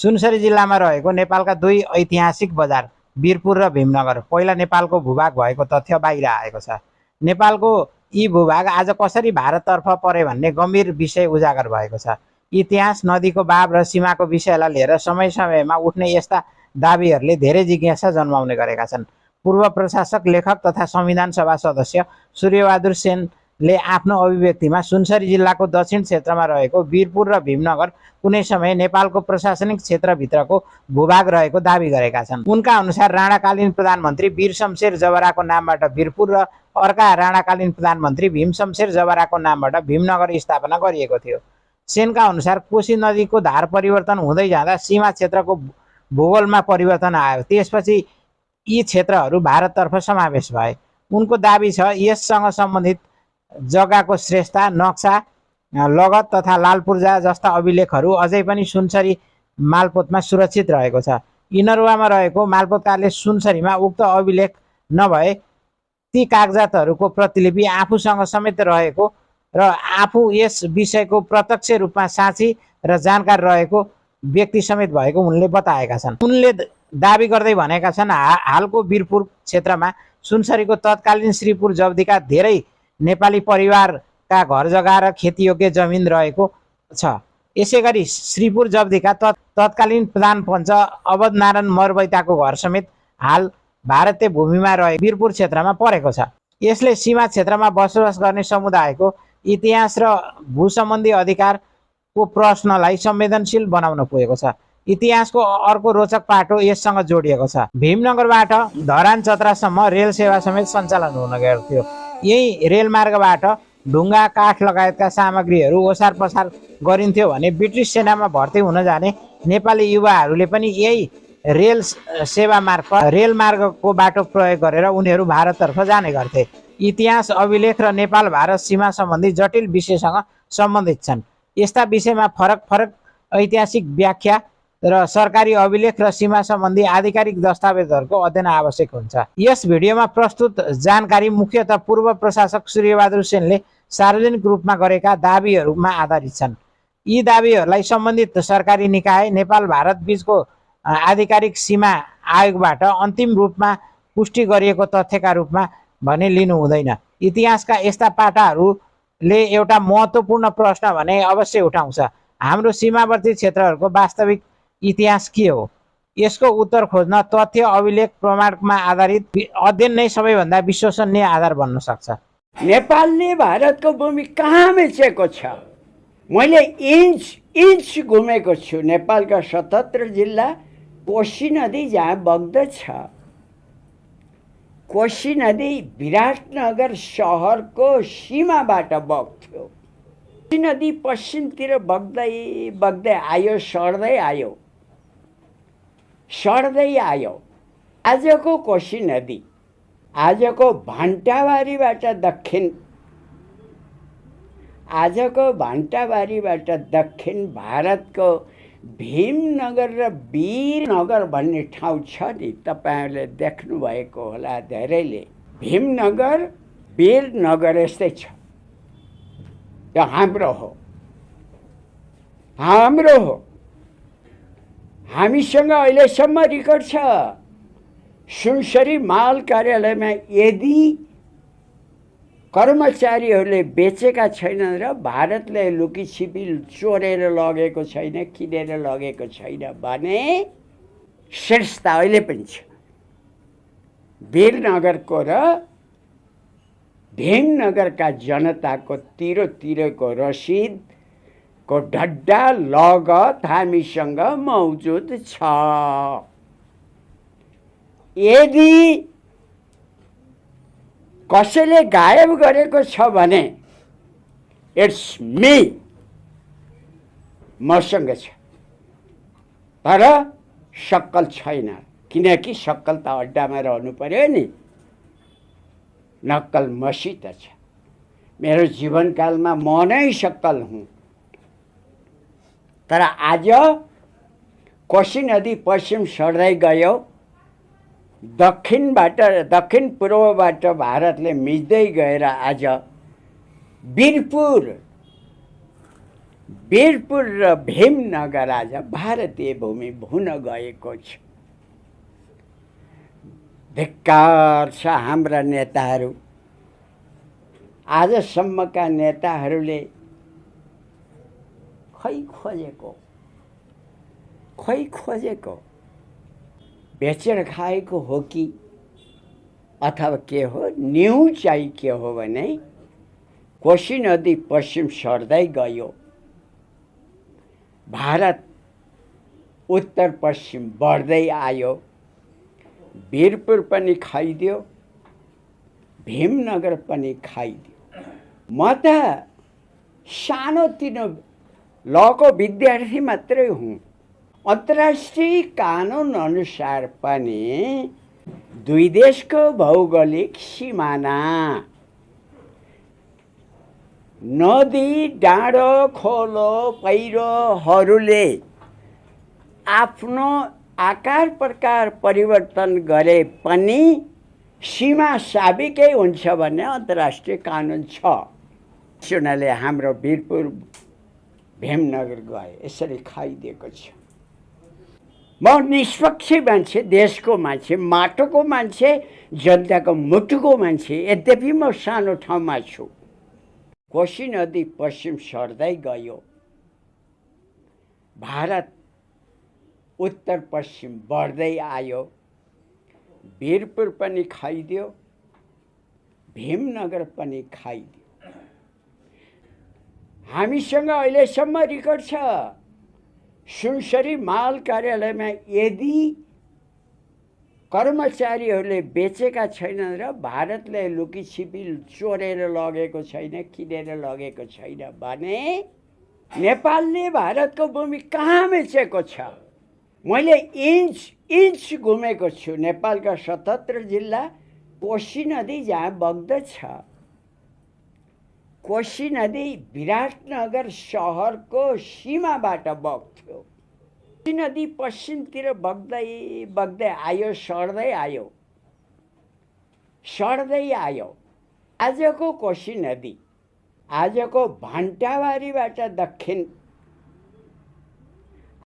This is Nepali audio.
सुनसरी जिल्लामा रहेको नेपालका दुई ऐतिहासिक बजार वीरपुर र भीमनगर पहिला नेपालको भूभाग भएको तथ्य बाहिर आएको छ। नेपालको यी भूभाग आज कसरी भारततर्फ परे भन्ने गम्भीर विषय उजागर भएको छ। इतिहास, नदीको बाब र सीमाको विषयलाई लिएर समय समयमा उठ्ने यस्ता दाबीहरूले धेरै जिज्ञासा जन्माउने गरेका छन्। पूर्व प्रशासक, लेखक तथा संविधान सभा सदस्य सूर्यबहादुर सेनले आफ्नो अभिव्यक्तिमा सुनसरी जिल्लाको दक्षिण क्षेत्रमा रहेको वीरपुर र भीमनगर कुनै समय नेपालको प्रशासनिक क्षेत्रभित्रको भूभाग रहेको दाबी गरेका छन्। उनका अनुसार राणाकालीन प्रधानमन्त्री वीर शमशेर जबराको नामबाट वीरपुर र अर्का राणाकालीन प्रधानमन्त्री भीम शमशेर जबराको नामबाट भीमनगर स्थापना गरिएको थियो। सेनका अनुसार कोशी नदीको धार परिवर्तन हुँदै जाँदा सीमा क्षेत्रको भूगोलमा परिवर्तन आयो। त्यसपछि यी क्षेत्रहरू भारततर्फ समावेश भए। उनको दाबी छ यससँग सम्बन्धित जग्गाको श्रेष्ठता, नक्सा, लगत तथा लालपूर्जा जस्ता अभिलेखहरू अझै पनि सुनसरी मालपोतमा सुरक्षित रहेको छ। इनरुवामा रहेको मालपोत कार्यालय सुनसरीमा उक्त अभिलेख नभए ती कागजातहरूको प्रतिलिपि आफूसँग समेत रहेको र आफू यस विषयको प्रत्यक्ष रूपमा साक्षी र जानकार रहेको व्यक्ति समेत भएको उनले बताएका छन्। उनले दाबी गर्दै भनेका छन् हालको वीरपुर क्षेत्रमा सुनसरीको तत्कालीन श्रीपुर जब्दीका धेरै नेपाली परिवारका घर जग्गा र खेतीयोग्य जमिन रहेको छ। यसै गरी श्रीपुर जब्दीका तत्कालीन प्रधान पञ्च अवधनारायण मरबैताको घर समेत हाल भारतीय भूमिमा रहे वीरपुर क्षेत्रमा परेको छ। यसले सीमा क्षेत्रमा बसोबास गर्ने समुदायको इतिहास र भूसम्बन्धी अधिकारको प्रश्नलाई संवेदनशील बनाउन पुगेको छ। इतिहासको अर्को रोचक पाटो यससँग जोडिएको छ। भीमनगरबाट धरान चतरासम्म रेल सेवा समेत सञ्चालन हुन गएको थियो। यही रेलमार्गबाट ढुङ्गा, काठ लगायतका सामग्रीहरू ओसार पसार गरिन्थ्यो भने ब्रिटिस सेनामा भर्ती हुन जाने नेपाली युवाहरूले पनि यही रेल सेवा मार्फत रेलमार्गको बाटो प्रयोग गरेर उनीहरू भारततर्फ जाने गर्थे। इतिहास, अभिलेख र नेपाल भारत सीमा सम्बन्धी जटिल विषयसँग सम्बन्धित छन्। यस्ता विषयमा फरक फरक ऐतिहासिक व्याख्या र सरकारी अभिलेख र सीमा सम्बन्धी आधिकारिक दस्तावेजहरूको अध्ययन आवश्यक हुन्छ। यस भिडियोमा प्रस्तुत जानकारी मुख्यतः पूर्व प्रशासक सूर्यबहादुर सेनले सार्वजनिक रूपमा गरेका दाबीहरूमा आधारित छन्। यी दाबीहरूलाई सम्बन्धित सरकारी निकाय, नेपाल भारत बीचको आधिकारिक सीमा आयोगबाट अन्तिम रूपमा पुष्टि गरिएको तथ्यका रूपमा भने लिनु हुँदैन। इतिहासका यस्ता पाटाहरूले एउटा महत्त्वपूर्ण प्रश्न भने अवश्य उठाउँछ। हाम्रो सीमावर्ती क्षेत्रहरूको वास्तविक इतिहास के हो? यसको उत्तर खोज्न तथ्य, अभिलेख, प्रमाणमा आधारित अध्ययन नै सबैभन्दा विश्वसनीय आधार बन्न सक्छ। नेपालले भारतको भूमि कहाँ बेचेको छ? मैले इन्च घुमेको छु। नेपालका 77 जिल्ला, कोशी नदी जहाँ बग्दछ, कोशी नदी विराटनगर सहरको सीमाबाट बग्थ्यो। कोशी नदी पश्चिमतिर बग्दै बग्दै आयो, सर्दै आयो। आजको कोशी नदी, आजको भान्टाबारीबाट दक्षिण भारतको भीमनगर र वीरनगर भन्ने ठाउँ छ नि, तपाईँहरूले देख्नुभएको होला धेरैले। भीमनगर, वीरनगर यस्तै छ। यो हाम्रो हो। हामीसँग अहिलेसम्म रेकर्ड छ। सुनसरी माल कार्यालयमा यदि कर्मचारीहरूले बेचेका छैनन् र भारतले लुकीछिपी चोरेर लगेको छैन, किनेर लगेको छैन भने श्रेष्ठता अहिले पनि छ। वीरनगरको र भीमनगरका जनताको तिरको रसिदको ढड्डा लगत हामीसँग मौजुद छ। यदि कसैले गायब गरेको छ भने इट्स मी, मसँग छ। तर सक्कल छैन, किनकि सक्कल त अड्डामा रहनु पर्यो नि। नक्कल मसित छ। मेरो जीवनकालमा म नै सक्कल हुँ। तर आज कोशी नदी पश्चिम सर्दै गयो। दक्षिण पूर्वबाट भारतले मिच्दै गएर आज वीरपुर वीरपुर र भीमनगर आज भारतीय भूमि हुन गएको छ। धिक्कार छ हाम्रा नेताहरू, आजसम्मका नेताहरूले खै खोजेको बेचेर खाएको हो कि अथवा के हो? न्युज चाहिँ के हो भने कोशी नदी पश्चिम सर्दै गयो, भारत उत्तर पश्चिम बढ्दै आयो, वीरपुर पनि खाइदियो, भीमनगर पनि खाइदियो। म त सानोतिनो लको विद्यार्थी मात्रै हुँ। अन्तर्राष्ट्रिय कानुन अनुसार पनि दुई देशको भौगोलिक सिमाना, नदी डाँडो खोलो पहिरोहरूले आफ्नो आकार प्रकार परिवर्तन गरे पनि सीमा साबिकै हुन्छ भन्ने अन्तर्राष्ट्रिय कानुन छ। सुनाले हाम्रो वीरपुर भीमनगर गए, यसरी खाइदिएको छ। म निष्पक्ष मान्छे, देशको मान्छे, माटोको मान्छे, जनताको मुटुको मान्छे, यद्यपि म सानो ठाउँमा छु। कोशी नदी पश्चिम सर्दै गयो, भारत उत्तर पश्चिम बढ्दै आयो, वीरपुर पनि खाइदियो, भीमनगर पनि खाइदियो। हामीसँग अहिलेसम्म रेकर्ड छ। सुनसरी माल कार्यालयमा यदि कर्मचारीहरूले बेचेका छैनन् र भारतले लुकीछिपी चोरेर लगेको छैन, किनेर लगेको छैन भने नेपालले भारतको भूमि कहाँ बेचेको छ? मैले इन्च घुमेको छु। नेपालका 77 जिल्ला, कोशी नदी जहाँ बग्दछ, कोशी नदी विराटनगर सहरको सीमाबाट बग्थ्यो। कोशी नदी पश्चिमतिर बग्दै आयो, सर्दै आयो। आजको कोशी नदी, आजको भण्टाबारीबाट दक्षिण